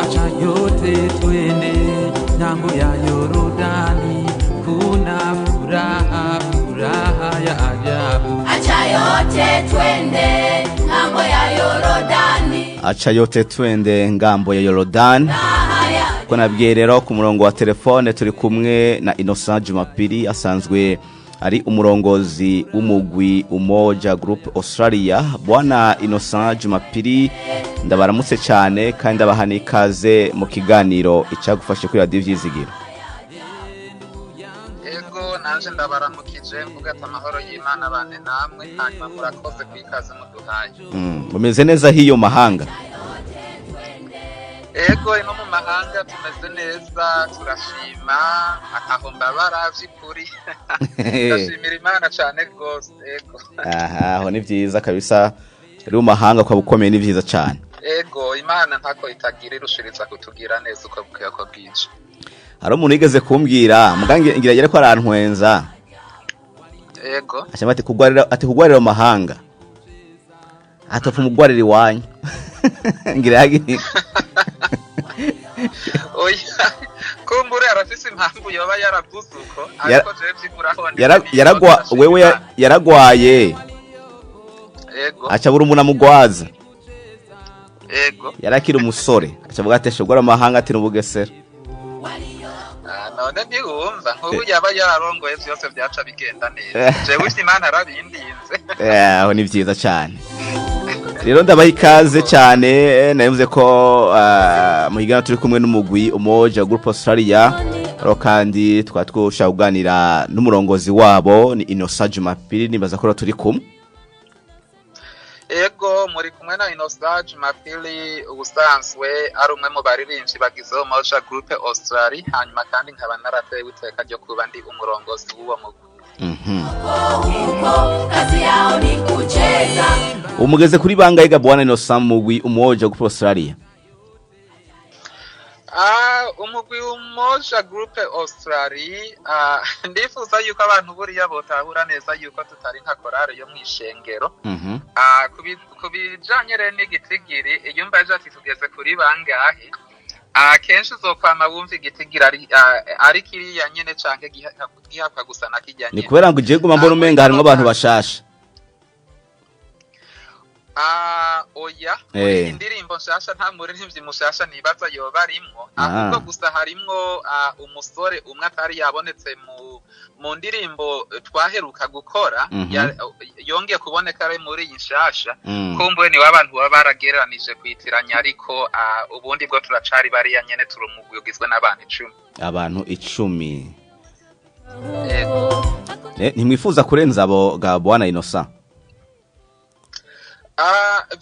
acha yote twende ng'ambo ya Yorodani, kuna furaha, furaha ya ajabu. Acha yote twende ng'ambo ya Yorodani, acha yote twende ngambo ya Yorodani. Ko nabwiye rero ku murongo wa telefone turi kumwe na Innocent Jumapili, asanzwe ari umurongozi w'umugwi Umoja Group Australia. Bwana Innocent Jumapili, ndabaramutse cyane kandi ndabahana ikaze mu kiganiro icagufashe kuri Radio Vyizigiro. Ego nanje ndabaramukije mvuga ati amahoro y'Imana bane namwe, hanyuma murakoze kwikaze muduhaye. Mumeze neza hiyo mahanga? Ego ino mu mahanga tumeze neza, turashima, aho mbabara vy'ukuri. Ndashimira Imana cyane gose. Ego aho ni vyiza kabisa, uri mu mahanga kwa bukomeye ni vyiza cyane. Ego Imana ntako itagira irushiriza kutugira neza uko bukeye ko bwije. Hari umuntu yigeze kumbwira mugange ngira yere ko arantwenza. Ego ashama ati kugwarira mu mahanga atopfa mugwarira iwanyu. Ngira yagi oya kumbure arafise impamvu yoba yaravuze uko, ariko je vyiguraho yaragwa wewe yaragwaye. Ego aca buri umuntu amugwaza. Ego yarakira umusore aca vuga ati shogora amahanga ati n'ubugesera. none ntiwumva nk'ubu yaba yararongoye vyose vyaca bigenda neza. Jewe Imana arabindinze. Aho ni vyiza cyane. Rero ndabaha ikaze cyane, navuze ko mu higana turi kumwe n'umugwi Umoja Group Australia, ro kandi twatwosha kuganira n'umurongozi wabo ni Innocent Jumapili, nibaza ko turi kumwe. Ego muri kumwe na Innocent Jumapili, ubusanzwe ari umwe mu baririmbyi bagize Umoja Group Australia, hanyuma kandi nkaba naratewe iteka ryo kuba ndi umurongozi w'uwo mugwi. kazi yao ni kucheza. Umugeze kuri bangahe ga Bwana Innocent mugwi Umoja Group Australia? Umugwi Umoja Group Australia, ndifuza yuko abantu buriya botahura neza yuko tutari nka korale yo mwishengero. Kubijanye rero n'igitigiri, iyo mbaje ati tugeze kuri bangahe, kenshi uzokwama wumva igitigira ari kiriya nyene canke gihakwa gusa na kijya nyene. Ni kubera ngo ujye guma mbona umenga harimo abantu bashasha. Oya indirimbo nshasha nta muririmbyi mushasha nibaza yoba arimwo, ahubwo gusa harimwo umusore umwe atari yabonetse mu ndirimbo twaheruka gukora, yongeye kuboneka ari muri iyi nshasha. Kumbuye ni w'abantu baba baragereranije kwitiranya, ariko ubundi bwo turacari bariya nyene turi umugwi ugizwe n'abantu 10. Abantu 10. Ntimwifuza kurenza abo ga Bwana Innocent?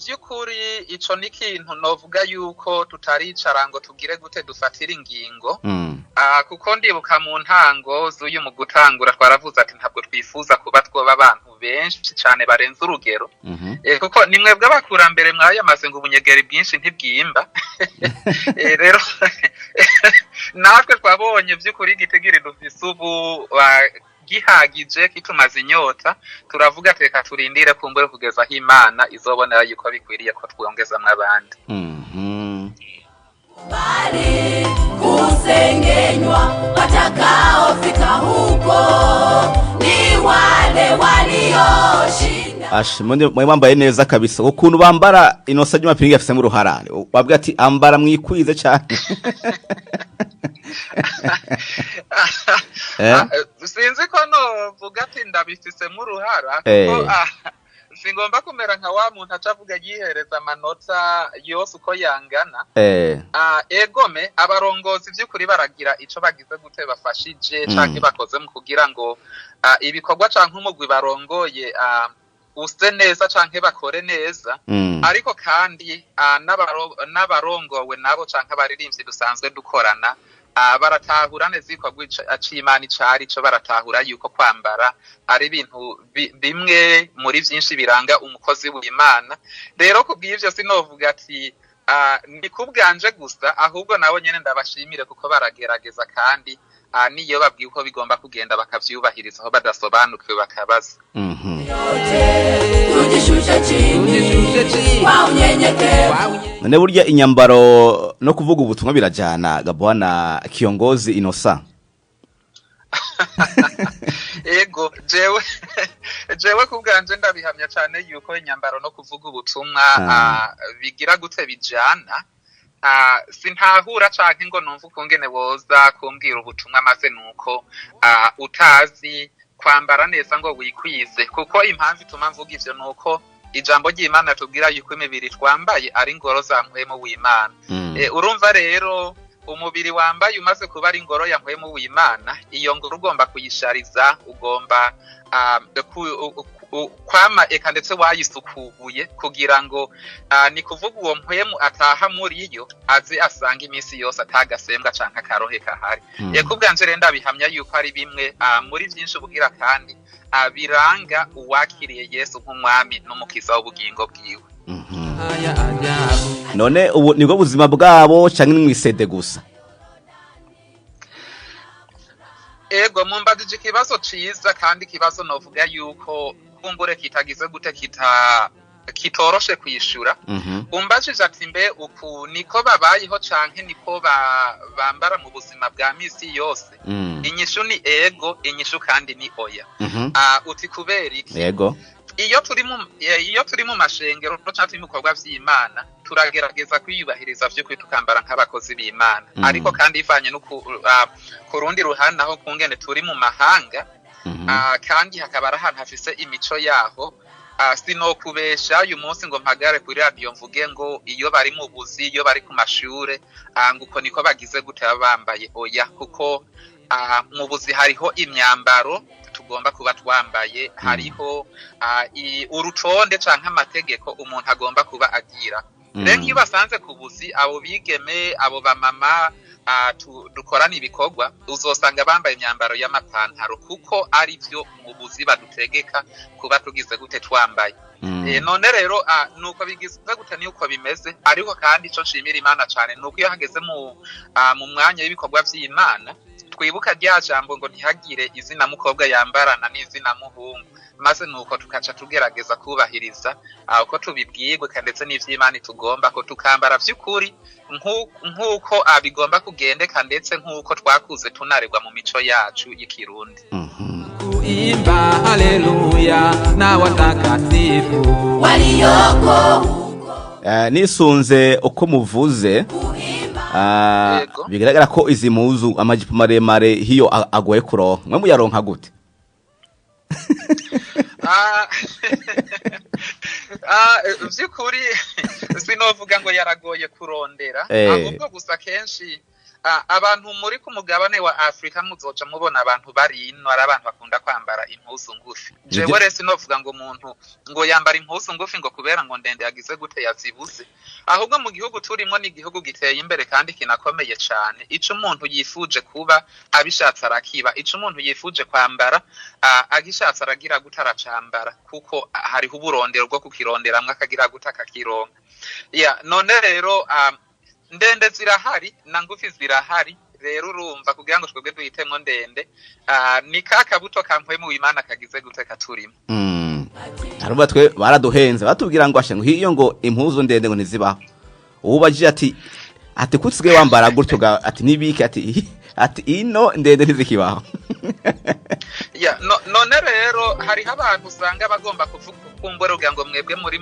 Vyukuri ico ni kintu novuga yuko tutaricara ngo tugire gute dufatira ingingo. Kuko ndibuka mu ntango z'uyu mu gutangura twaravuze ati ntabwo twifuza kuba twoba abantu benshi cyane barenze urugero. Kuko nimwe bw'abakurambere mwayamaze ngo ubunyegeri bwinshi ntibwimba. Rero natwe twabonye vyukuri gitegire dufise ubu gihagije kitumaze inyota, turavuga teka turindire kumbure kugeza aho Imana izobonera yuko bikwiriye ko twongezamwe abandi. Bali kusengenywa watakaofika huko ni wale walioshinda. Mwe mwambaye neza kabisa. Ukuntu bambara Innocent Jumapili afise mu ruharane. Wabwiye ati ambara mwikwize cyane. Sinzi ko no vuga ati ndabifise mu ruhara, kuko singomba kumera nka wa muntu acavuga yihereza amanota yose uko yangana. Egome abarongozi vy'ukuri baragira ico bagize gute bafashije canke bakoze mu kugira ngo ibikorwa canke umugwi barongoye use neza canke bakore neza. Ariko kandi n'abarongowe nabo canke abaririmbyi dusanzwe dukorana, baratahura neza yuko Imana icari cyo, baratahura yuko kwambara ari ibintu bimwe muri byinshi biranga umukozi w'Imana. Rero kubw'ivyo sinovuga ati ni kubwanje gusa, ahubwo nabo nyene ndabashimire kuko baragerageza, kandi niyo babwiye uko bigomba kugenda bakavyubahiriza aho badasobanukiwe bakabaza. Tujishushe chini kwa unyenyekevu. None burya inyambaro no kuvuga ubutumwa birajana Gabwana Kiongozi Innocent. Ego jewe kubwanje ndabihamya cyane yuko inyambaro no kuvuga ubutumwa bigira gute bijana. Sintahura canke ngo numva ukungene boza kumbwira ubutumwa maze nuko utazi kwambara neza ngo wikwize, kuko impamvu ituma mvuga ivyo nuko ijambo ry'Imana tubwira yuko imibiri twambaye ari ingoro za mpwemu w'Imana. Urumva rero umubiri wambaye umaze kuba ari ingoro ya mpwemu w'Imana, iyo ngoro ugomba kuyishariza, ugomba kwama eka ndetse wayisukubuye kugira ngo ni kuvuga uwo mpwemu ataha muri yo aze asanga iminsi yose atagasembwa canke akarohe kahari. Kubwanje rero ndabihamya yuko ari bimwe muri byinshi ubugira kandi biranga uwakiriye Yesu nk'umwami n'umukiza w'ubugingo bwiwe. None ubu nibwo buzima bwabo canke nimwisede gusa? Ego mumbadije ikibazo ciza kandi ikibazo novuga yuko kumbure kitagize gute kitoroshe kwishura. Umbajije ati mbe uku niko babayeho canke niko bambara mu buzima bwa misi yose? Inyishu ni ego, inyishu kandi ni oya. Uti kubera iki? Ego. Iyo turi mu mashengero no cyangwa mu bikorwa by'Imana turagerageza kwiyubahiriza vyo kwitukambara nk'abakozi b'Imana. Ariko kandi ivanye no ku rundi ruhande aho kungene turi mu mahanga, kandi hakaba ari ahantu hafise imico yaho. Sinokubesha uyu munsi ngo mpagare kuri radio mvuge ngo iyo bari mu buzi, iyo bari ku mashure nguko niko bagize gute bambaye. Oya, kuko mu buzi hariho imyambaro tugomba kuba twambaye, hariho urutonde canke amategeko umuntu agomba kuba agira. Rero iyo basanze ku buzi abo bigeme, abo bamama dukorana ibikorwa, uzosanga bambaye imyambaro y'amapantaro kuko ari byo mu buzi badutegeka kuba tugize gute twambaye. None rero nuko bigize gute nuko bimeze. Ariko kandi ico nshimira Imana cyane nuko iyo hageze mu mwanya w'ibikorwa by'Imana twibuka rya jambo ngo ntihagire izina mukobwa yambarana n'izina muhungu, maze nuko tukaca tugerageza kubahiriza uko tubibwirwe ndetse n'ivy'Imana tugomba ko tukambara vy'ukuri nk'uko bigomba kugendeka ndetse nk'uko twakuze tunaregwa mu mico yacu y'ikirundi. Kuimba haleluya na watakatifu waliyoko nisunze uko muvuze bigaragara ko izi muzu amajipo maremare hiyo agoye kuronka. Mwe muyaronka gute? Vy'ukuri sinovuga ngo yaragoye kurondera, ahubwo gusa kenshi abantu muri ku mugabane wa Afrika muzoca mubona abantu bari ino ari abantu bakunda kwambara impuzu ngufi. Jewe rero sinovuga ngo umuntu ngo yambara impuzu ngufi ngo kubera ngo ndende yagize gute yazibuze. Ahubwo mu gihugu turimo ni igihugu giteye imbere kandi kinakomeye cyane. Ico umuntu yifuje kuba abishatse arakiba, ico umuntu yifuje kwambara agishatse aragira gute aracambara, kuko hariho uburondero bwo kukironderamwe akagira gute akakironka. None rero ndende zirahari na ngufi zirahari. Rero urumva kugira ngo twebwe duhitemwo ndende ni kakabuto kampwemu w'Imana kagize gute katurimo. Arumva twe baraduhenze batubwira ngo ashe ngo hiyo ngo impuzu ndende ngo ntizibaho. Ubaje ati kutsige wambara gutyo ati nibike ati ino ndende ntizikibaho. None rero hariho abantu usanga bagomba kuvuga kumbura kugira ngo mwebwe muri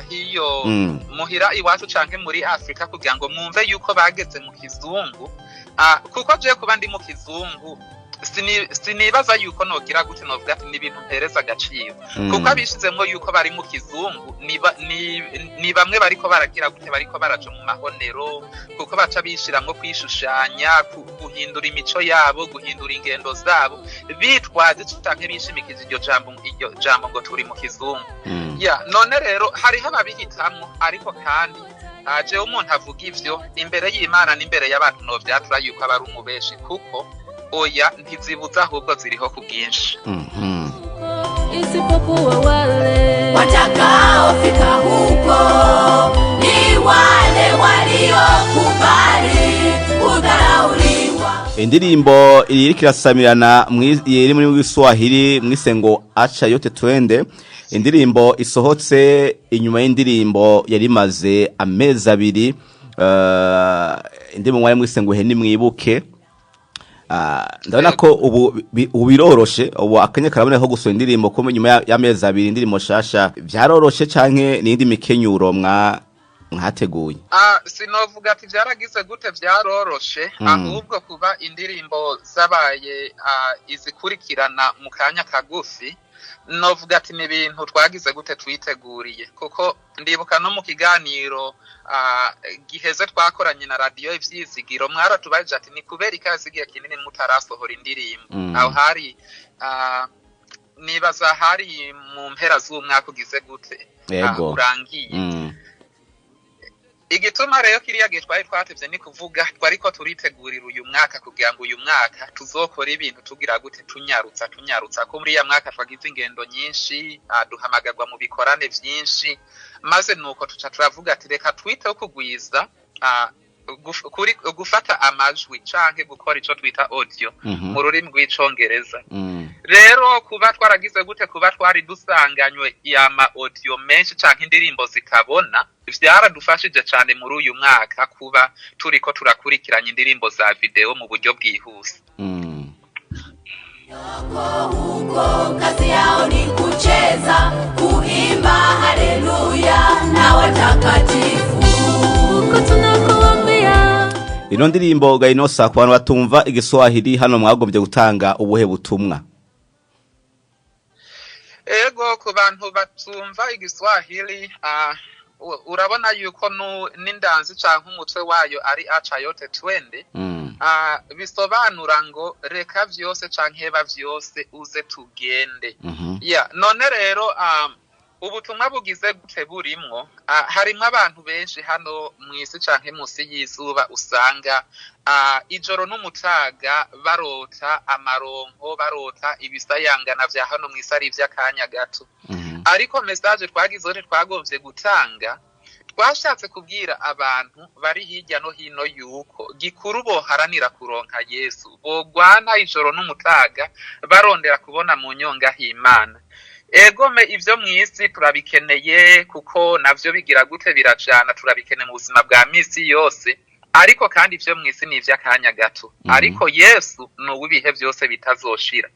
hiyo muhira iwacu canke muri Afrika kugira ngo mwumve yuko bageze mu kizungu. Kuko je kuba ndi mu kizungu sinibaza yuko nogira gute novuga ati n'ibintu mpereza agaciro, kuko abishizemwo yuko bari mu kizungu ni bamwe bariko baragira gute bariko baraje mu mahonero, kuko baca bishiramwo kwishushanya, guhindura imico yabo, guhindura ingendo zabo, bitwaje canke bishimikiza iryo jambo ngo turi mu kizungu. None rero hariho ababihitamwo, ariko kandi jewe umuntu avuga ivyo imbere y'Imana n'imbere y'abantu novyatura yuko aba ari umubeshi, kuko oya ntizibuza ahubwo ziriho ku bwinshi. Isipokuwa wale watakaofika huko ni wale waliokubali kudharauliwa. Indirimbo iriko irasamirana iri muri Kiswahili mwise ngo acha yote twende. indirimbo isohotse inyuma y'indirimbo yari maze amezi 2 indirimbo mwari mwise ngo heni mwibuke ndabona ko ubu biroroshe ubu akanya karabone ko gusohora indirimbo ko nyuma y'amezi 2 indirimbo shasha byaroroshe canke n'indi mikenyuro mwateguye sinovuga ati byaragize gute byaroroshe ahubwo kuba indirimbo zabaye izikurikirana mu kanya kagufi novuga ati ni ibintu twagize gute twiteguriye kuko ndibuka no mu kiganiro giheze twakoranye na radio ivyizigiro mwaratubaje ati ni kubera ikazigiye kinini mutarasohora indirimbo aho hari nibaza hari mu mpera z'umwaka ugize gute urangiye igituma rero kiriya gihe twari twatevye ni kuvuga twariko turitegurira uyu mwaka kugira ngo uyu mwaka tuzokora ibintu tugira gute tunyarutsa ko muri ya mwaka twagize ingendo nyinshi duhamagarwa mu bikorane vyinshi maze nuko tuca turavuga ati reka twite kugwiza gufata amajwi canke gukora ico twita audio mu rurimi rw'icongereza rero kuba twaragize gute kuba twari dusanganywe yama audio menshi canke indirimbo zikabona vyaradufashije cane muri uyu mwaka kuba turiko turakurikiranya indirimbo za video mu buryo bwihuse huko kazi yao ni kucheza kuimba haleluya na watakatifu huko tunakuambia ino ndirimbo Gainosa ku bantu batumva igiswahili hano mwagombye gutanga ubuhe butumwa ego ku bantu batumva igiswahili urabona yuko n'indanzi canke umutwe wayo ari acha yote twende bisobanura ngo reka vyose canke heba vyose uze tugende none rero ubutumwa bugize gute burimwo harimwo abantu benshi hano mw'isi canke musi y'izuba usanga ijoro n'umutaga barota amaronko barota ibisayangana vya hano mw'isi ari ivy'akanya gato ariko message twagize twagomvye gutanga twashatse kubwira abantu bari hirya no hino yuko gikuru boharanira kuronka Yesu bogwana ijoro n'umutaga barondera kubona mu nyonga h'Imana egome ivyo mw'isi turabikeneye kuko navyo bigira gute birajana turabikeneye mu buzima bwa misi yose ariko kandi ivyo mw'isi ni ivy'akanya gato ariko Yesu n'uwibihe vyose bitazoshira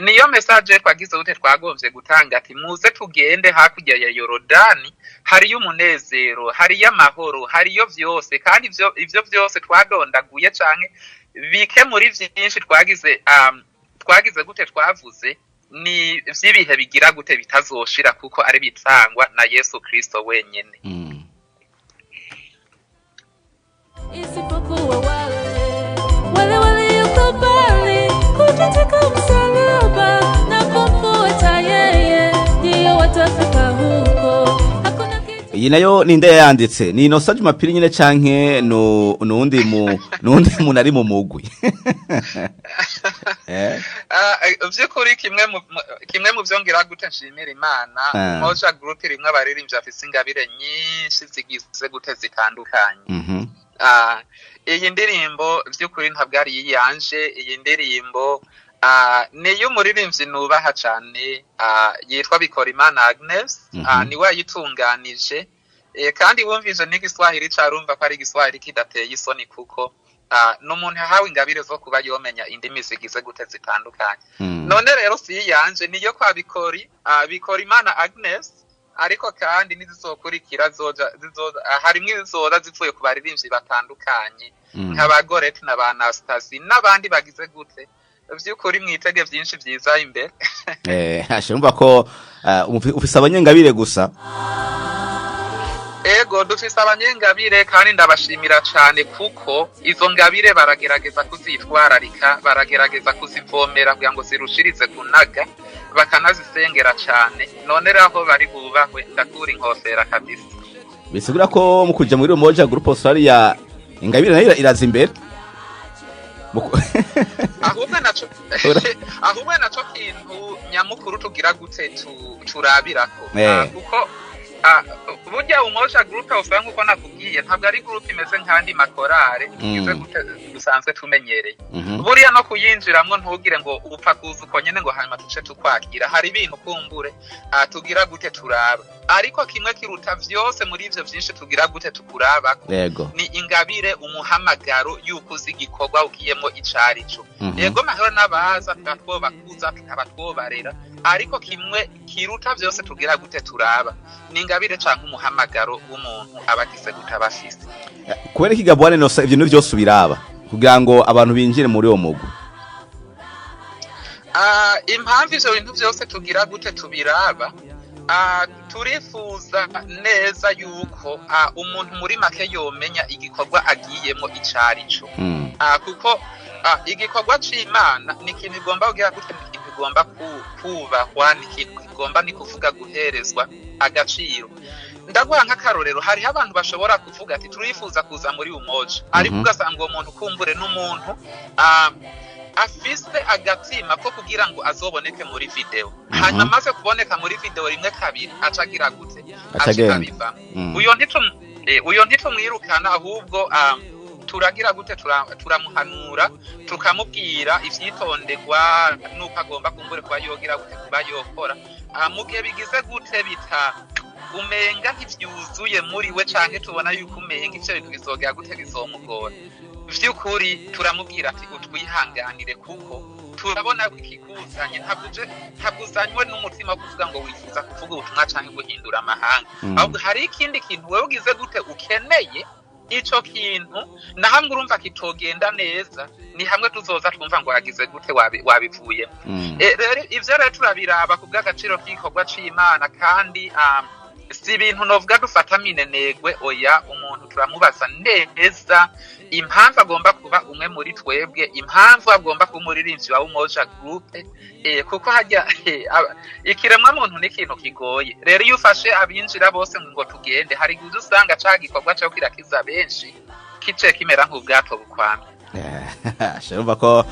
niyo message twagize gute twagomvye gutanga ati muze tugende hakurya ya Yorodani hariyo umunezero hariyo amahoro hariyo vyose kandi ivyo vyose twadondaguye canke bike muri vyinshi twagize gute twavuze ni vy'ibihe bigira gute bitazoshira kuko ari bitangwa na Yesu Kristo wenyene isipokuwa wale waliokubali kutaka msalaba na kumfuata yeye ndio watafika huko. Iyi nayo ninde yanditse ni Innocent Jumapili nyine canke nundi muntu ari mu mugwi vy'ukuri kimwe mu vyongera gute nshimira Imana Moja Group rimwe abaririmbyi afise ingabire nyinshi zigize gute zitandukanye iyi ndirimbo vy'ukuri ntabwo ari yiyanje iyi ndirimbo niyo umuririmbyi nubaha cane yitwa Bikorimana Agnes ni wayitunganije kandi wumvise n'igiswahili carumva ko ari igiswahili kidateye isoni kuko n'umuntu yahawe ingabire zo kuba yomenya indimi zigize gute zitandukanye none rero si yiyanje niyo kwa Bikorimana Agnes ariko kandi nizizokurikira harimwe izizoza zivuye ku baririmbyi batandukanye nk'abagorete na ba Anastasie n'abandi bagize gute vy'ukuri mwitege vyinshi vyiza imbere ashumva ko ufise abanyengabire gusa ego dufise abanyengabire kandi ndabashimira cane kuko izo ngabire baragerageza kuzitwararika baragerageza kuzivomera kugira ngo zirushirize kunaga bakanazisengera cane none raho bari bubahwe ndakura inkofera kabisa bisigura ko mu kuja muri Moja Group Australia ingabire nayo iraza imbere ahubwo naco kintu nyamukuru tugira gute turabirako kuko burya Moja Group usanga uko nakubwiye ntabwo ari group imeze nk'andi makorare igize gute dusanzwe tumenyereye buriya no kuyinjiramwo ntugire ngo upfa kuza uko nyene ngo hanyuma tuce tukwakira hari ibintu kumbure tugira gute turaba ariko kimwe kiruta vyose muri ivyo vyinshi tugira gute tukurabako ni ingabire umuhamagaro yuko uzi igikorwa ugiyemo icarico yego mahoro n'abaza tukatwobakuza tukaba twobarera ariko kimwe kiruta vyose tugira gute turaba ni ingabire canke umuhamagaro w'umuntu abagize gute abafise kubera ikigabwane no ibintu byose ubiraba kugira ngo abantu binjire muri uwo mugwi impamvu ivyo bintu vyose tugira gute tubiraba turifuza neza yuko umuntu muri make yomenya igikorwa agiyemo icarico kuko igikorwa c'Imana ni ikintu igomba kugira gute ikintu igomba kubahwa ni ikintu igomba ni kuvuga guherezwa agaciro ndaguha nk'akarorero hariho abantu bashobora kuvuga ati turifuza kuza muri umoja ariko ugasanga uwo muntu kumbure n'umuntu afise agatima ko kugira ngo azoboneke muri video hanyuma amaze kuboneka muri video rimwe kabiri acagira gute acabiva uyo ntitumwirukana ahubwo turagira gute turamuhanura tukamubwira ivyitonderwa nuko agomba kumbure kuba yogira gute kuba yokora mu gihe bigize gute bita umenga ntivyuzuye muri we canke tubona yuko umenga ivyo bintu bizogera gute bizomugora vy'ukuri turamubwira ati utwihanganire kuko turabona ikikuzanye ntabuzanywe n'umutima wo kuvuga ngo wifuza kuvuga ubutumwa canke guhindura amahanga ahubwo hari ikindi kintu wewe ugize gute ukeneye ico kintu na hamwe urumva kitogenda neza ni hamwe tuzoza twumva ngo yagize gute wabivuye ivyo rero turabiraba ku bw'agaciro k'igikorwa c'Imana kandi si ibintu novuga dufata minenegwe oya umuntu turamubaza neza impamvu agomba kuba umwe muri twebwe impamvu agomba kuba umuririmbyi wa Umoja Group kuko hajya ikiremwa muntu ni ikintu kigoye rero iyo ufashe abinjira bose ngo tugende hari igihe usanga ca gikorwa cyo kirakiza benshi kice kimera nk'ubwato bukwamye shirumva ko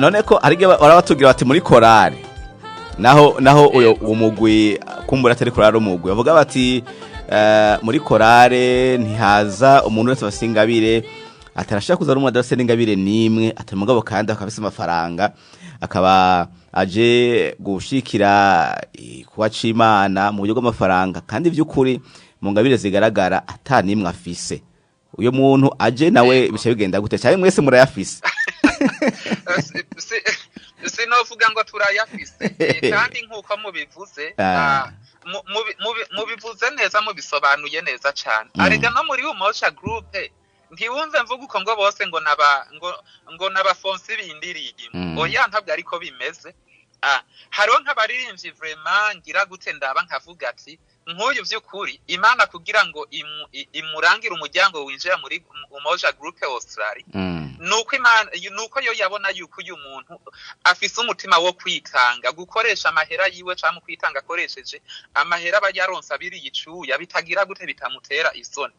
none ko hari igihe barabatugira bati muri korari naho uyo umugwi kumbura atari korari umugwi bavuga bati muri korare ntihaza umuntu wese basingabire atarashaka kuza rumwe adase n'ingabire nimwe atamugabo kandi akabise amafaranga akaba aje gushikira kuwa c'Imana mu buryo bw'amafaranga kandi by'ukuri mu ngabire zigaragara atanimwe afise uyo muntu aje nawe bice bigenda gute cyane mwese murayafise sinovuga ngo turayafise kandi nkuko mubivuze mubivuze neza mubisobanuye neza cyane arega no muri Umoja Group ntiwumve mvuga uko ngo bose ngo nabafonsi bindirimbo oya ntabwo ariko bimeze hariho nk'abaririmbyi vraiment ngira gute ndaba nkavuga ati nk'uyu vy'ukuri Imana kugira ngo imurangire umuryango winjira muri Umoja Group Australia nuko yo yabona yuko uyu muntu afise umutima wo kwitanga gukoresha amahera yiwe cyangwa kwitanga akoresheje amahera abayaronsa biri yicuya bitagira gute bitamutera isoni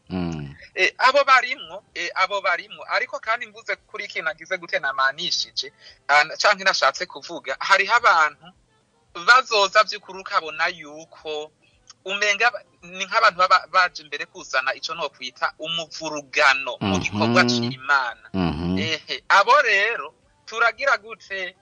abo barimwo ariko kandi mvuze kuri iki nagize gute namanishije canke nashatse kuvuga hariho abantu bazoza vy'ukuri ukabona yuko umenga ni nk'abantu baje imbere kuzana ico no kwita umuvurugano mu gikorwa c'Imana abo rero turagira gute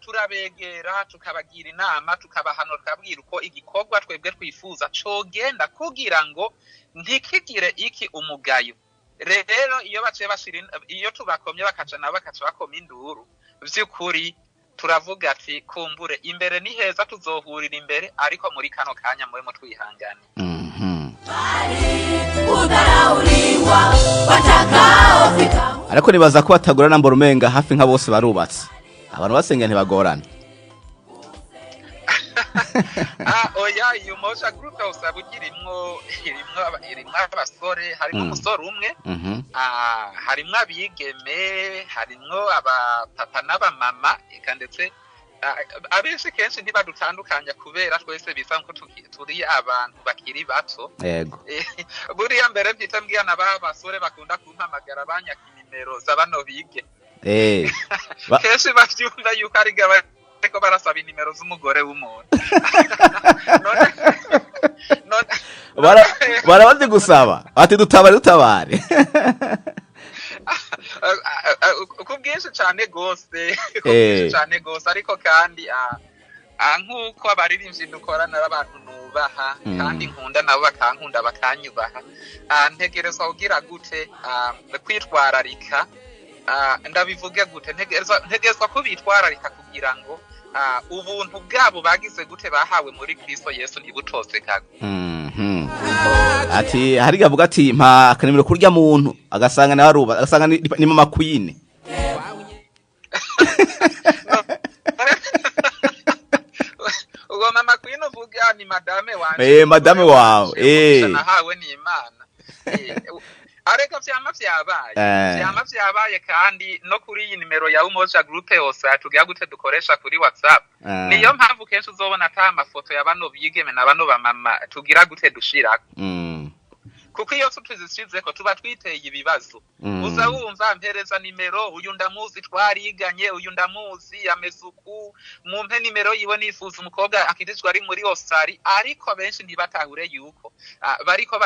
turabegera tukabagira inama tukabahanura tukabwira uko igikorwa twebwe twifuza cogenda kugira ngo ntikigire iki umugayo rero iyo baciye bashira iyo tubakomye bakaca nabo bakaca bakoma induru vy'ukuri turavuga ati kumbure imbere ni heza tuzohurira imbere ariko muri kano kanya mwe twihangane ariko nibaza ko batagorana mbora umenga hafi nka bose barubatse abantu basengera ntibagorana oya iyo Umoja Group usaba ugirimwo abasore harimo umusore umwe harimwo abigeme harimwo abapapa n'abamama eka ndetse abenshi kenshi ntibadutandukanya kubera twese bisa nko turi abantu bakiri bato yego buriya mbere mbyita mbwira basore bakunda kumpamagara banyaka inimero z'abano bige kenshi bavyumva yuko ari gaba ko barasaba inimero z'umugore w'umuntu barabazi gusaba ati dutabare bwinshi cyane gose bwinshi cyane gose ariko kandi nk'uko abaririmbyi dukorana n'abantu nubaha kandi nkunda nabo bakankunda bakanyubaha ntegerezwa kugira gute kwitwararika ndabivuge gute ntegerezwa kubitwararika kugira ngo ubuntu bwabo bagize gute bahawe muri Kristo Yesu ntibutose kago ati hari gavuga ati mpa akanimero kurya muntu agasanga nawe aruba agasanga ni mama Queen ugo mama Queen uvuga ni madame wanje madame wawe nahawe ni Imana areka vyama vyabaye kandi no kuri iyi nimero ya Umoja Group yose tugiye gute dukoresha kuri WhatsApp niyo mpamvu kenshi uzobona ata amafoto ya bano bigeme na bano ba mama tugira gute dushirako kuko iyo tuzisizeko tuba twiteye ibibazo uza wumva mpereza nimero uyu ndamuzi twariganye uyu ndamuzi amesuku mumpe nimero yiwe nifuza umukobwa akitizwa ari muri Osari ariko benshi ntibatahure yuko bariko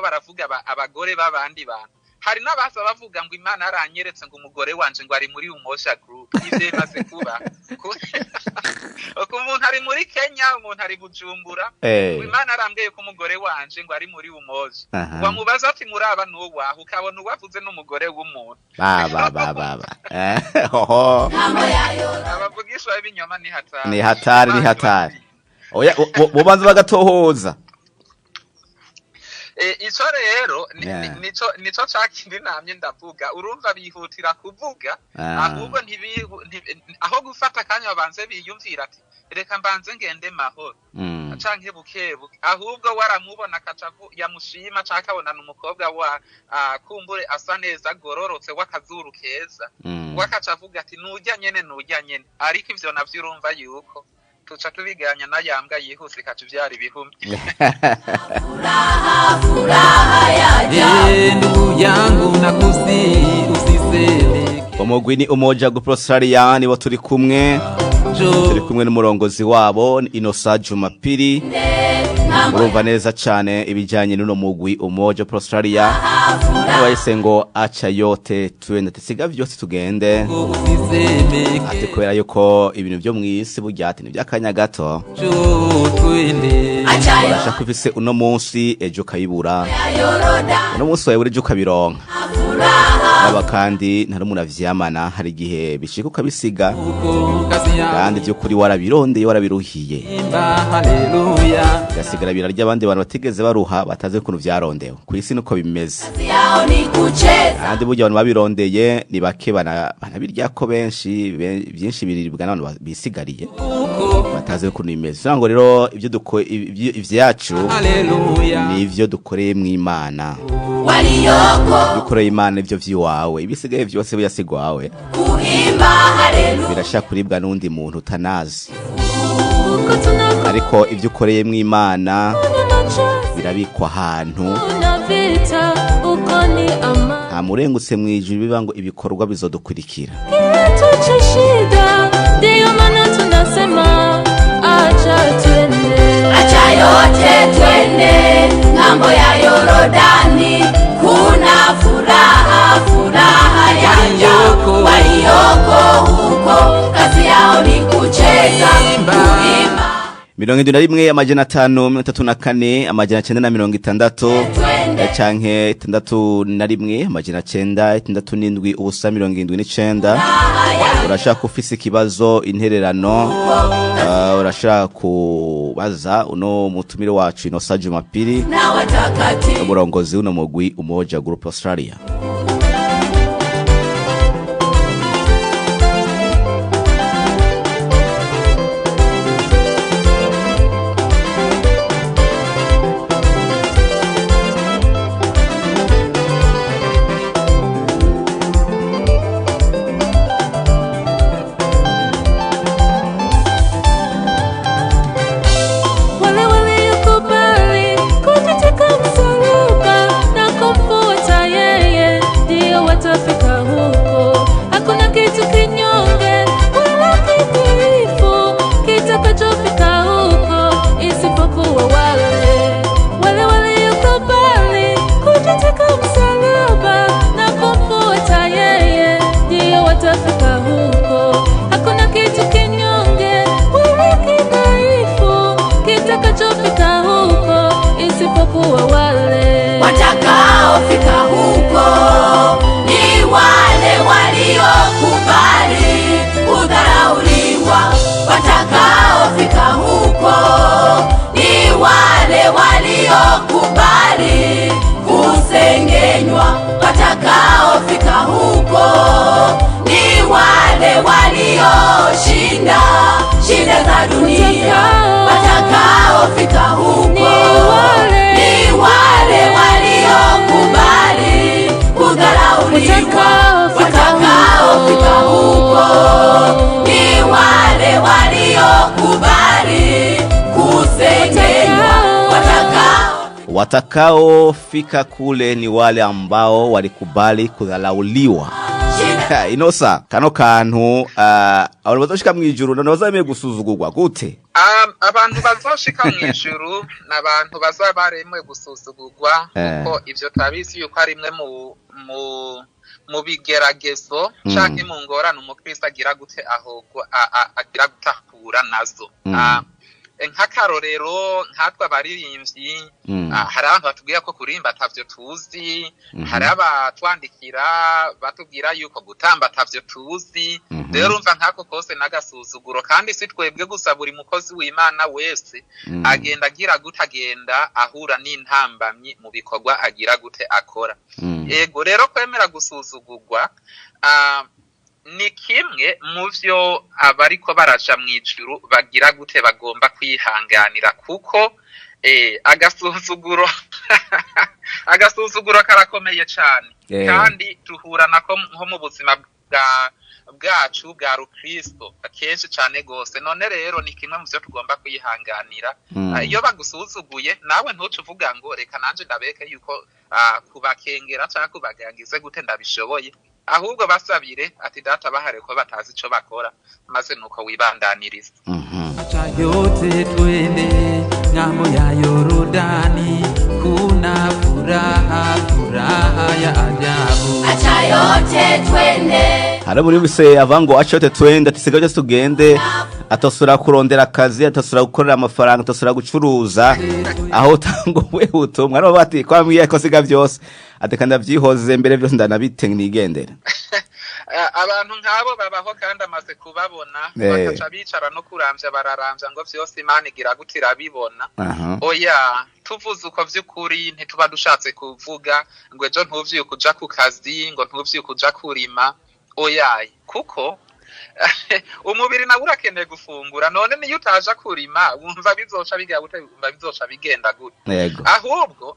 baravuga abagore babandi bantu hari n'abaza bavuga ngo Imana aranyeretse ngo umugore wanje ngo ari muri Umoja Group ivyo bimaze kuba umuntu ari muri Kenya umuntu ari Bujumbura Imana arambwiye ko umugore wanje ngo ari muri Umoja wamubaza ati muraba n'uwaho ukabona uwavuze n'umugore w'umuntu abavugisha b'ibinyoma ni hatari oya bobanza bagatohoza ico rero nico cakindi namye ndavuga urumva bihutira kuvuga ahubwo aho gufata kanya babanze biyumvira ati reka mbanze ngende mahoro canke bukebuke ahubwo waramubona akacavu yamushima cakabonana umukobwa wa kumbure asa neza gororotse wakazuru keza wakacavuga ati nujya nyene ariko ivyo navyo urumva yuko tuca tubiganya na yambwa yihuse kacuvyara ibihumi furaha ya ndugu yangu nakusi usiseme umugwi ni Umoja Group Australia nibo turi kumwe n'umurongozi wabo Innocent Jumapili urumva neza cyane ibijyanye n'uno mugwi Umoja Group Australia wahise ngo acha yote tuende tisiga byose tugende ati kubera yuko ibintu byo mwisi buryate ni byakanya gato urashaka kufise uno munsi ejo kayibura uno munsi wawe ejo kabironka aba kandi ntari munavyamana hari gihe bishika ukabisiga kandi byo kuri warabirondeye warabiruhiye gasigara birarya abandi bantu batigeze baruha bataze kuntu vyarondewe ku isi nuko bimeze kandi burya abantu babirondeye ni bake banabirya ko benshi byinshi biriribwa n'abantu bisigariye bataze kuntu bimeze sango rero ivyacu nivyo dukoreye mu Imana dukoreye Imana ivyo vyiwawe ibisigaye byose byasigwawe birashaka kuribwa n'undi muntu utanazi ariko ivyo ukoreye mu Imana birabikwa ahantu amurengutse mu ijuru biba ngo ibikorwa bizodukurikira acha yote twende ngambo ya Yorodani kuna furaha ya ajabu walioko huko kazi yao ni kucheza kuimba 71 amajana 534 amajana 960 canke 61 amajana 967 ubusa 79 urashaka ufise ikibazo intererano urashaka kubaza uno mutumire wacu Innocent Jumapili umurongozi uno mugwi Umoja Group Australia Katika msalaba na kumfuata yeye watakaofika kule ni wale ambao walikubali kudhalauliwa. Inosa kano kantu abantu bazoshika mwijuru none bazameye gusuzugurwa gute? Abantu bazoshika mwijuru nabantu bazabaremwe gusuzugurwa kuko ivyo tabizi yuko ari imwe mu bigeragezo canke mu ngorane umukristo agira gute ahubwo agira gutahura nazo. Nk'akarorero nkatwe abaririmbyi hari abantu batubwira ko kurimba atavyo tuzi, hari abatwandikira batubwira yuko gutamba atavyo tuzi. Rero umva nkako kose n'agasuzuguro, kandi si twebwe gusa, buri mukozi w'Imana wese agenda agira gute, agenda ahura n'intambamyi mu bikorwa agira gute akora. Ego rero kwemera gusuzugurwa ni kimwe mu vyo abariko baraja mwijuru bagira gute bagomba kwihanganira, kuko agasuzuguro karakomeye cyane, kandi tuhura nako nko mu buzima bwacu bwa Rukristo akenshi cyane gose. None rero ni kimwe mu vyo tugomba kwihanganira. Iyo bagusuzuguye nawe ntuce uvuga ngo reka nanje ndabeke yuko kubakengera cyangwa kubagangize gute ndabishoboye, ahubwo basabire ati data bahare ko batazi ico bakora, maze nuko wibandaniriza. Acha yote twende ng'ambo ya Yorodani, kuna furaha ya ajabu. Acha yote twende. Hari muri bise avango acha yote twende, tisigaje tugende, atosura kurondera akazi, atosura gukorera amafaranga, atosura gucuruza, aho tango wehuto mwana bati kwa mwiye ko siga byose atekanda vyihoze mbere byose ndanabite nigendera. Abantu nkabo babaho kandi amaze kubabona bakaca bicara no kuramvya bararamvya ngo vyose Imana igira gutira bibona. Oya, tuvuze uko vy'ukuri ntituba dushatse kuvuga ngo ejo ntuvyuka uja ku kazi, ngo ntuvyuka uja kurima. Oya, kuko umubiri nawe urakeneye gufungura. None niyo utaja kurima wumva bizoca bigira gute, wumva bizoca bigenda gute? Ahubwo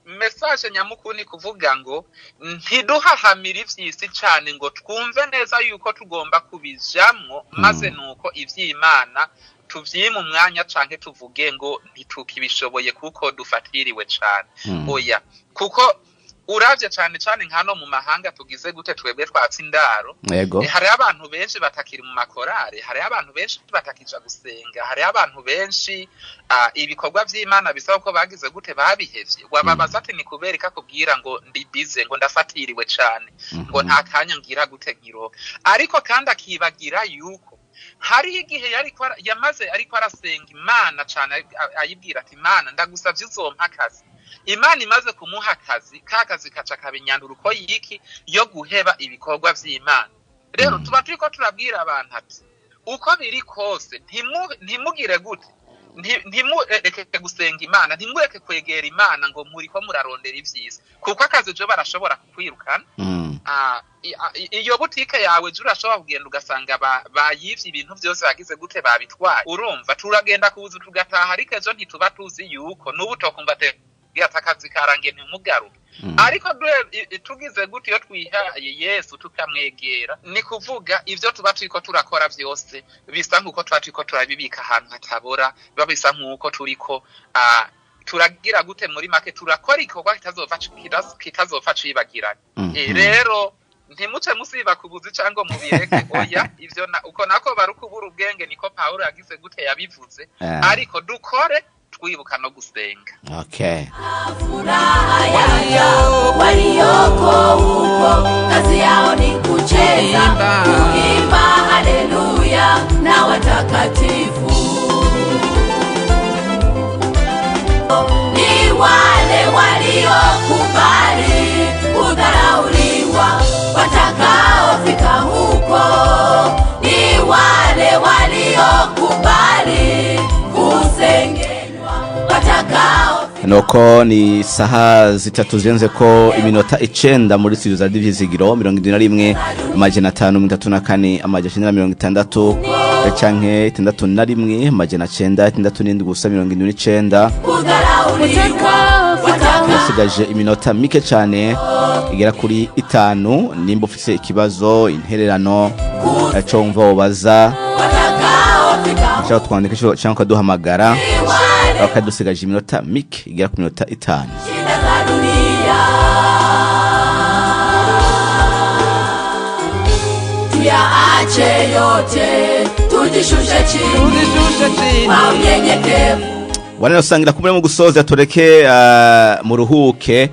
message nyamukuni kuvuga ngo ntiduhahamira ivyisi cyane ngo twumve neza yuko tugomba kubijamwo, maze nuko ivy'Imana tuvyima umwanya canke tuvuge ngo ntitukibishoboye kuko dufatiriwe cyane. Oya, kuko uravye cyane cyane nkano mu mahanga tugize gute twebwe twatsindaro. Hari abantu benshi batakiri mu makorare, hari abantu benshi batakija gusenga, hari abantu benshi ibikorwa vy'Imana bisaba ko bagize gute babihevye. Wababaza ati ni kubereka kubwira ngo ndi bize, ngo ndafatiriwe cyane, ngo nta kanya ngira gute ngiro. Ariko kandi akibagira yuko hari igihe yamaze ariko arasenga Imana cyane, ayibwira ati Imana ndagusavye uzompa akazi. Imana imaze kumuha akazi, kakazi kaca kabinyandura uko yiki yo guheba ibikorwa vy'Imana. Rero tuba turiko turabwira abantu ati uko biri kose ntimugire gute, ntimureke gusenga Imana, ntimureke kwegera Imana ngo muriko murarondera ivyisi, kuko akazi jo barashobora kukwirukana. Iyo butike yawe je urashobora kugenda ugasanga bayivye ibintu byose bagize gute babitwaye. Urumva turagenda kubuza tugataha, ariko ejo ntituba tuzi yuko n'ubu tokumva yatakazi karange ntimugaruke. Ariko tugize gute iyo twihaye Yesu tukamwegera, ni kuvuga ivyo tuba turiko turakora vyose bisa nkuko tuba turiko turabibika ahantu hatabora, babisa nkuko turiko turagira gute muri make turakora ikorwa kitazopfa cibagirana. Rero ntimuce musiba kubuzi cyangwa mubireke. Oya, ivyo uko nako barukubura ubwenge, niko Paulo yagize gute yabivuze. Ariko dukore twibuka no gusenga. Furaha ya walioko huko, kazi yao ni kucheza, kuimba haleluya na watakatifu. Ni wale waliokubali kudharauliwa, watakaofika huko. Ni wale waliokubali kusengenywa, watakaofika. Nuko ni saha zitatu zirenze ko iminota 9 muri studio za Divizigiro 21 amajana 534 amajana 960 canke 61 amajana 967 gusa 79. Hasigaje iminota mike cyane igera kuri 5. Nimba ufise ikibazo, intererano cyo mva ubaza, cyangwa twandike cyangwa duhamagara bakadusigaje iminota mike igera ku minota 5. Shida za dunia tuyaache yote, tujishushe chini kwa unyenyekevu. Wanasangira kumwe mu gusoza tureke muruhuke.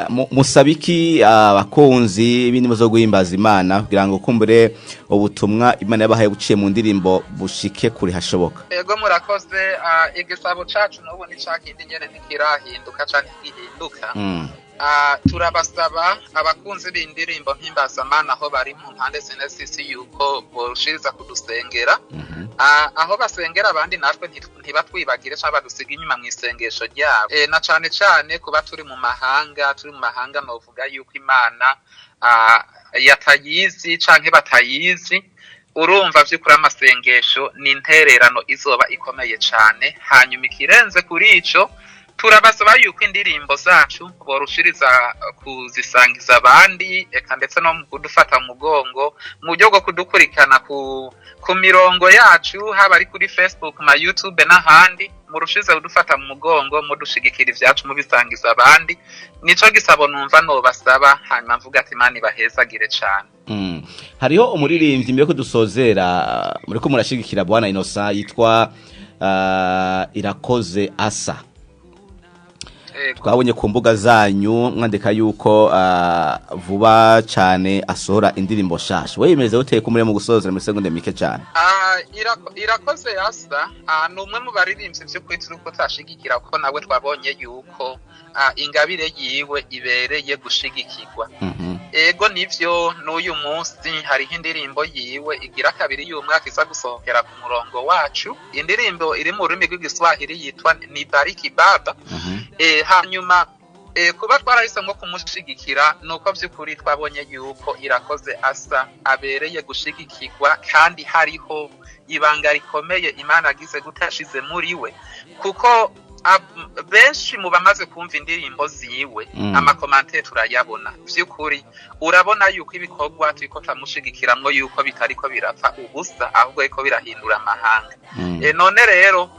Musabiki abakunzi ibindi muzo guhimbaza Imana kugira ngo kumbure ubutumwa Imana yabahaye buciye mu ndirimbo bushike kuri hashoboka. Yego murakoze. Igisabo cacu n'ubu ni cakindi nyene ntikirahinduka canke gihinduka. Turabasaba abakunzi b'indirimbo mpimbaza-Mana aho bari mu mpande z'isi yuko boshiriza kudusengera. Aho basengera abandi natwe ntibatwibagire cyangwa badusiga inyuma mu isengesho ryabo. Na cane cane kuba turi mu mahanga novuga yuko Imana yatayizi canke batayizi, urumva vy'ukuri amasengesho ni intererano izoba ikomeye cane. Hanyuma ikirenze kuri ico, turabasaba yuko indirimbo zacu borushiriza kuzisangiza abandi, eka ndetse no kudufata mugongo mu buryo bwo kudukurikana ku mirongo yacu, haba ari kuri Facebook na YouTube n'ahandi. Murushize kudufata mu mugongo, mudushigikira ivyacu mubisangiza abandi. Nico gisabo numva no basaba, hanyuma mvuga ati Imana ibahezagire cane. Hariho umuririmbyi mbere ko dusozera muri ko murashigikira Bwana Innocent yitwa Irakoze Asa. Twabonye ku mbuga zanyu mwandika yuko vuba cyane asohora indirimbo shasha. We yemeze uteye kumure mu gusozera mu segonde mike cyane. Irakoze Asa numwe mu baririmbyi byo kwitira uko tashigikira kuko nawe twabonye yuko ingabire yiwe ibereye gushigikirwa. Ego nivyo n'uyu munsi hariho indirimbo yiwe igira kabiri y'umwaka iza gusohokera ku murongo wacu. Indirimbo iri mu rurimi rw'Igiswahili yitwa Nibariki Baba. Hanyuma kuba twarahisemo kumushigikira nuko by'ukuri twabonye yuko Irakoze Asa abereye gushigikirwa, kandi hariho ibanga rikomeye Imana agize gutashize muri we, kuko benshi mu bamaze kumva indirimbo ziwe amakomante turayabona. Vy'ukuri urabona yuko ibikorwa turiko tamushigikiramwo yuko bitariko birapfa ubusa, ahubwo yuko birahindura amahanga. None rero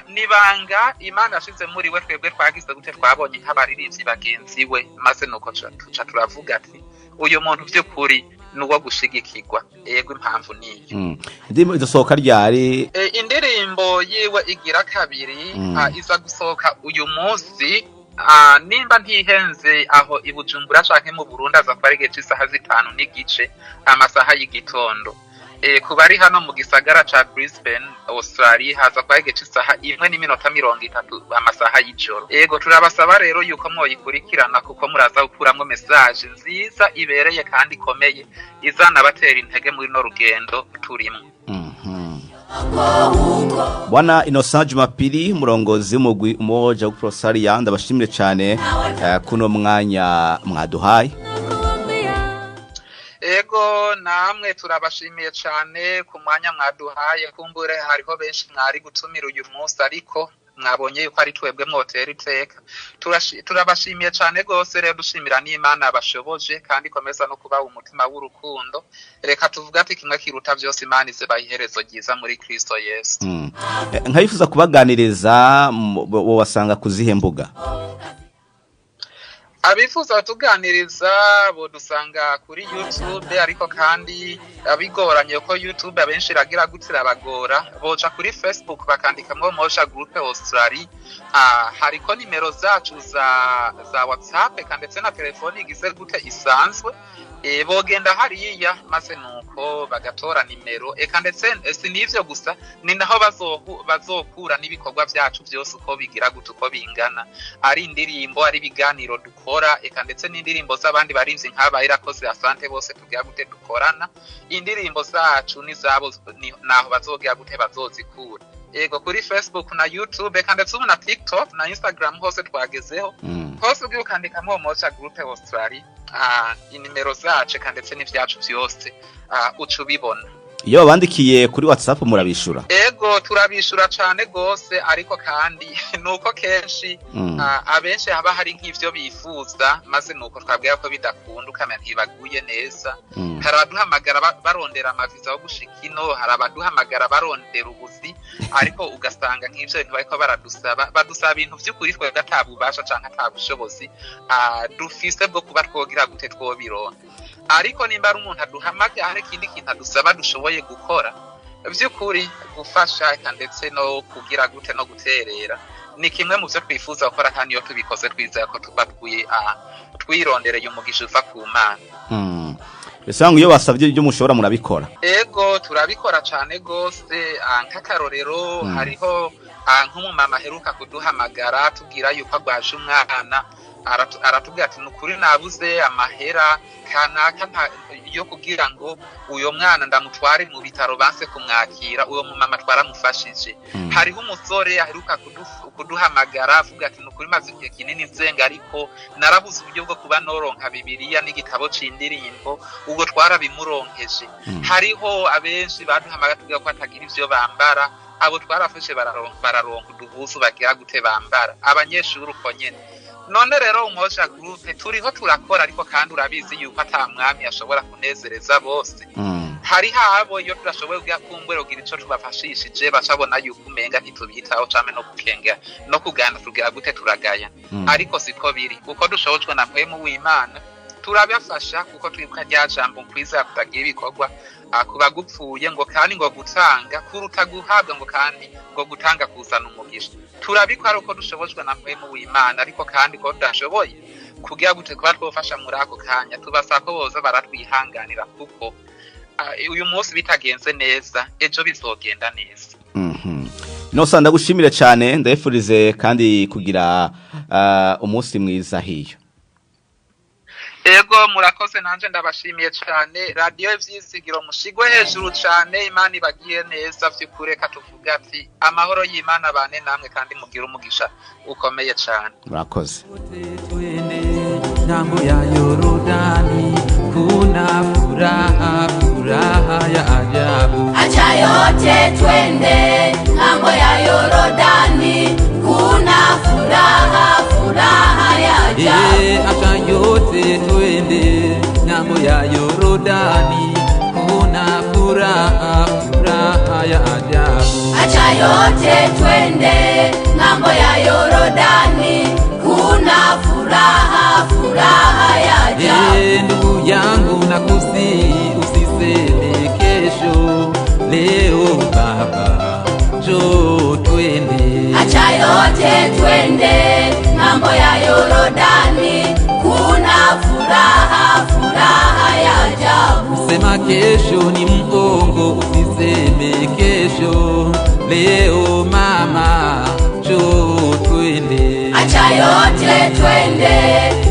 nibanga Imana ashize muri we, twebwe twagize gute twabonye nk'abaririmbyi bagenzi we, maze nuko tuca turavuga ati uyu muntu vy'ukuri nuwo gushigikirwa. Yego impamvu niyo. Ndimo izosohoka ryari? Indirimbo yiwe igira kabiri iza gusohoka uyu munsi. Nimba ntihenze aho i Bujumbura canke mu Burundi aza kwa rigeje isaha 5:30 amasaha y'igitondo. Kubari hano mu gisagara ca Brisbane, Australia haza kwa rigeje isaha 1:30 amasaha y'ijoro. Yego turabasaba rero yuko mwoyikurikirana kuko muraza gukuramwo message nziza ibereye kandi ikomeye izana batera intege muri no rugendo turimo. Bwana Innocent Jumapili murongozi w'umugwi umoja w'Prosaria, ndabashimire cyane kuno mwanya mwaduhaye. Ego namwe turabashimiye cyane ku mwanya mwaduhaye. Kumbure hariho benshi mwari gutumira uyu munsi, ariko mwabonye yuko ari twebwe mwotera iteka. Turabashimiye cyane gose rero, dushimira n'Imana bashoboje kandi komeza no kuba umutima w'urukundo. Reka tuvuga ati kimwe kiruta byose, Imana ize bayiherezo ryiza muri Kristo Yesu. Nkayifuza kubaganiriza bo wasanga kuzihe mbuga? Abifuza tuganiriza bo dusanga kuri YouTube, ariko kandi abigoranye ko YouTube abenshi iragira gutira bagora, boca kuri Facebook bakandikamwo Moja Group Australia. Hariko nimero zacu za WhatsApp kandi ndetse na telefoni igize gute isanzwe. Bogenda hariya maze nuko bagatora nimero, eka ndetse sinivyo gusa ni naho bazokura n'ibikorwa byacu byose uko bigira gute uko bingana, ari indirimbo ari biganiro dukora, eka ndetse n'indirimbo z'abandi barinzi nk'aba Irakoze Asante bose tugira gute dukorana. Indirimbo zacu nizabo naho bazogira gute bazozikura. Ego kuri Facebook na YouTube kandi ndetse na TikTok na Instagram hose twagezeho. Hose ugiye ukandikamo Moja Group Australia, inimero zacu kandi ndetse n'ivyacu byose uca ubibona. iyo bandikiye kuri WhatsApp murabishura? Ego turabishura cyane gose, ariko kandi nuko kenshi abenshi haba hari nk'ivyo bifuza, maze nuko twabwira ko bidakunda ukamenya ntibaguye neza. Hari abaduhamagara barondera amaviza yo gushika ino, hari abaduhamagara barondera ubuzi, ariko ugasanga nk'ivyo bintu bariko badusaba ibintu vy'ukuri twe gatabubasha canke atabushobozi dufise bwo kuba twogira gute twobironka. Ariko nimba ari umuntu aduhamagara hari ikindi kintu adusaba dushoboye gukora vy'ukuri gufasha ndetse no kugira gute no guterera, ni kimwe mu byo twifuza gukora, kandi iyo tubikoze twizera ko tuba twirondereye umugisha uva ku Mana. Esangu iyo basavye ibyo mushobora murabikora? Ego turabikora cyane gose. Nk'akarorero hariho nk'umumama aheruka kuduhamagara tubwira yuko agwaje umwana, aratubwira ati nukuri nabuze amahera kanaka yo kugira ngo uyo mwana ndamutware mu bitaro banse kumwakira. Uyo mumama twaramufashije. Hariho umusore aheruka kuduhamagara avuga ati nukuri maze igihe kinini nzenga, ariko narabuze uburyo bwo kuba noronka Bibiliya n'igitabo c'indirimbo, ubwo twarabimuronkeje. Hariho abenshi baduhamagara tugira ko atagira ivyo bambara, abo twarafashe bararonka uduhuzu bagira gute bambara. Abanyeshuri uko nyene. None rero Umoja Group turiho turakora, ariko kandi urabizi yuko ata mwami ashobora kunezereza bose. Hari habo iyo turashoboye kumbwera ugira ico tubafashishije bacabona yuko umenga ntitubitaho cyane no gukenga no kugana tugira gute turagaya. Ariko siko biri, uko dushobojwe na mpemu w'Imana turabafasha, kuko twibuka rya jambo kwiza kutagira ibikorwa kuba gupfuye ngo kandi ngo gutanga kuruta guhabwa ngo kandi ngo gutanga kuzana umugisha. Turabikora uko dushobojwe na mpemu w'Imana, ariko kandi ko tudashoboye kugira gute kuba twofasha muri ako kanya tubasaba ko boza baratwihanganira, kuko uyu munsi bitagenze neza ejo bizogenda neza. Nosa ndagushimire cyane, ndayifurize kandi kugira umunsi mwiza hiyo. Ego murakoze, nanje ndabashimiye cyane. Radio Ivyizigiro mushigwe hejuru cyane, Imana ibagiye neza vy'ukureka tuvuga ati amahoro y'Imana bane namwe kandi mugira umugisha ukomeye cyane. Murakoze. Ngambo ya Yorodani kuna furaha ya ajabu. Acha yote twende ngambo ya Yorodani, kuna furaha ya ajabu. Acha yote twende ngambo ya Yorodani, kuna furaha ya ajabu. Acha yote twende ngambo ya Yorodani, kuna furaha ya ajabu. Ndugu yangu nakusihi usiseme kesho, leo baba njoo twende. Acha yote twende ngambo ya Yorodani, kuna furaha ya ajabu. Sema kesho ni mgongo, usiseme kesho, leo mama njoo twende. Acha yote twende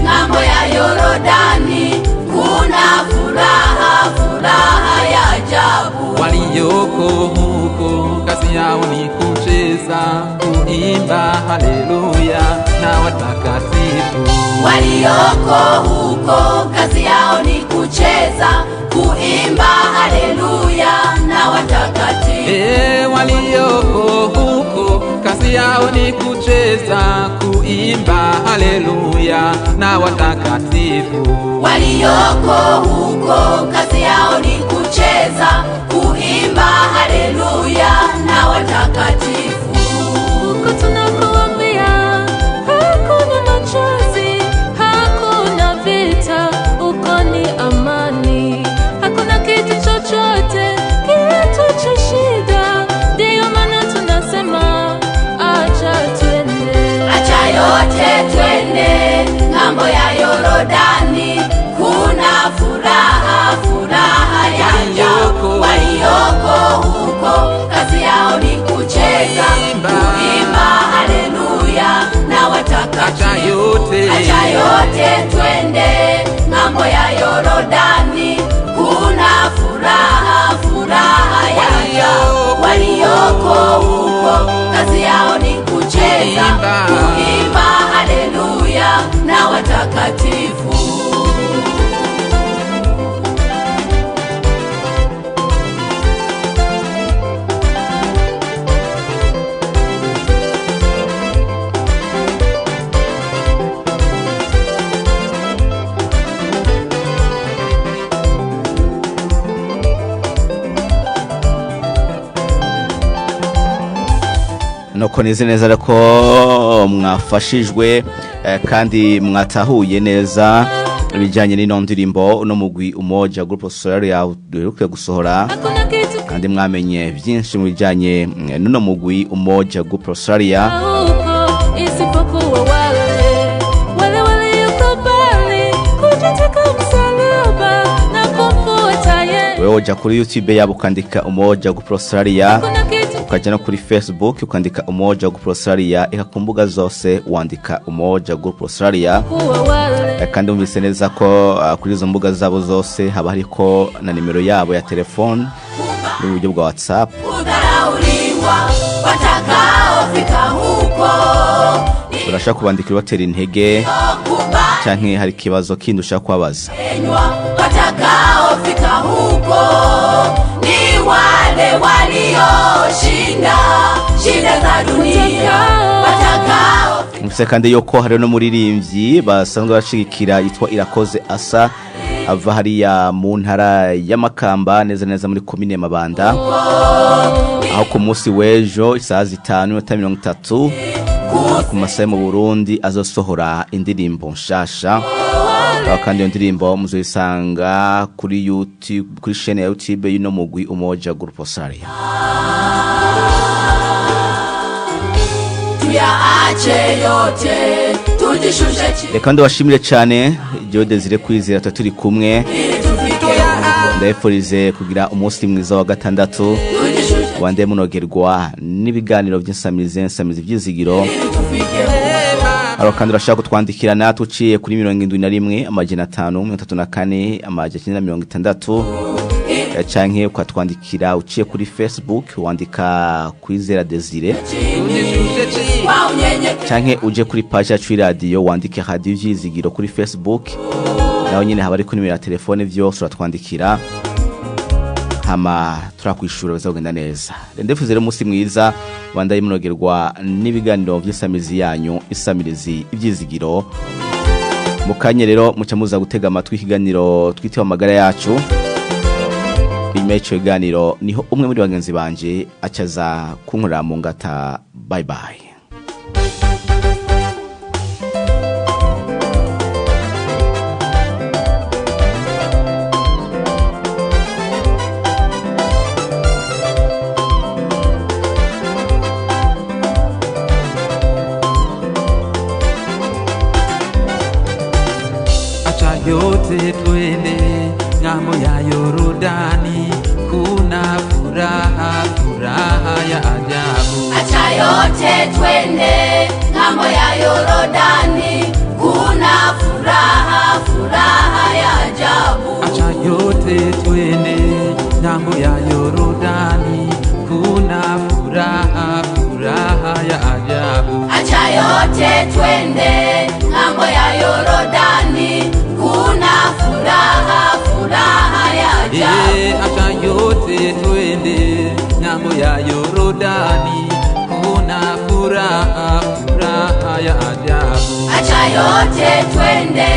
ngambo ya Yorodani, kuna furaha ya ajabu. Walioko huko kazi yao ni kucheza, kuimba haleluya na watakatifu. Walioko huko kazi yao ni kucheza, kuimba haleluya na watakatifu. Walioko huko kazi yao ni kucheza, kuimba haleluya na watakatifu. Walioko huko kazi yao ni kucheza, kuimba haleluya na watakatifu. Huko tunakoambia hakuna machozi, hakuna vita, uko ni amani, hakuna kitu chochote kitu cha shida. Ndiyo maana tunasema acha twende. Acha yote twende ngambo ya Yorodani, kuna furaha ya ajabu. Walioko huko kazi yao ni kucheza, kuimba haleluya na watakatifu. Acha yote twende ngambo ya Yorodani, kuna furaha ya ajabu. Walioko huko kazi yao ni kucheza, kuimba haleluya na watakatifu. nuko nize neza ko mwafashijwe kandi mwatahuye neza ibijyanye n'ino ndirimbo no mugwi Umoja Group Solaria duheruka gusohora, kandi mwamenye byinshi mu bijyanye n'uno mugwi Umoja Group Solaria. Wewe uja kuri YouTube yabo ukandika Umoja Group Solaria, ukaja no kuri Facebook ukandika Umoja Group Solaria, ikakumbuga zose wandika Umoja Group Solaria. Kandi umvise neza ko kuri izo mbuga zabo zose haba hariko na nimero yabo ya telefone mu buryo bwa WhatsApp. Urashaka kubandikira batera intege canke hari kibazo kindi ushaka kubabaza. Watakaofika huko ni wale walioshinda shida za dunia. Mfise kandi yoko hari no muririmbyi basanzwe bashigikira yitwa Irakoze Asa, ava hariya mu ntara y'Amakamba neza neza muri komine Mabanda, aho ku munsi w'ejo isaha 5:30 ku masaha mu Burundi azosohora indirimbo nshasha. Kandi iyo ndirimbo muzoyisanga kuri YouTube, kuri chaîne ya YouTube y'ino mugwi Umoja Group Solaria. Tuyaache yote tujishushe chini. Reka ndabashimire cyane Joe Desire Kwizera turi kumwe. Ndayifurize kugira umunsi mwiza wa gatandatu, wande munogerwa n'ibiganiro by'insamizi by'izigiro. Aro kandi urashaka kutwandikira natwe uciye kuri 71 amajana 534 amajana 960, canke ukatwandikira uciye kuri Facebook wandika Kwizera Desire, canke uje kuri page ya radio wandike Radio Vyizigiro kuri Facebook, naho nyine haba ari ku nimero ya telefone vyose uratwandikira hama turakwishura bizagenda neza. Ndefuze rero umunsi mwiza wandaye munogerwa n'ibiganiro by'isamizi yanyu isamirizi ibyizigiro. Mukanye rero muca muza gutega amatwi ikiganiro twitewe amagara yacu. Imecho iganiro niho umwe muri bagenzi banje acaza kunkurira mu ngata. Bye bye. Yote twende ng'ambo ya Yorodani, kuna furaha, furaha ya ajabu. Acha yote twende ng'ambo ya Yorodani, kuna furaha, furaha ya ajabu. Acha yote twende ng'ambo ya Yorodani, kuna furaha, furaha ya ajabu. Acha yote twende ng'ambo ya Yorodani, kuna furaha, furaha ya ajabu. Acha yote twende ng'ambo ya Yorodani, kuna furaha, furaha ya ajabu. Acha yote twende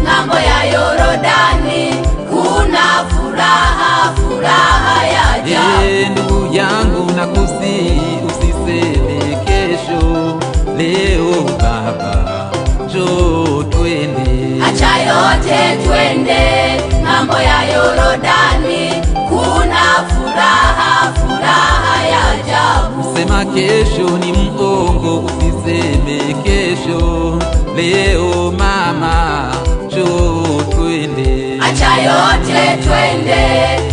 ng'ambo ya Yorodani, kuna furaha, furaha ya ajabu. Ndugu yangu nakusihi usiseme kesho, leo baba njoo twende. Acha yote twende ng'ambo ya Yorodani, kuna furaha, furaha ya ajabu. Sema kesho ni mgongo, usiseme kesho, leo mama njoo twende. Acha yote twende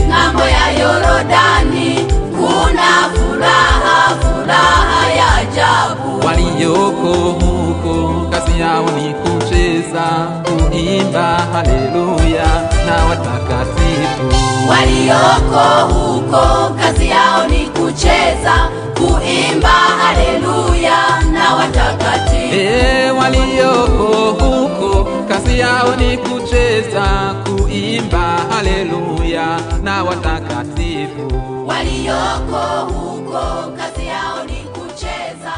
ng'ambo ya Yorodani, kuna furaha, furaha ya ajabu. Walioko huko kazi yao ni kucheza, kuimba haleluya na watakatifu. Walioko huko kazi yao ni kucheza, kuimba haleluya na watakatifu. Walioko huko kazi yao ni kucheza, kuimba haleluya na watakatifu. Walioko huko kazi yao ni kucheza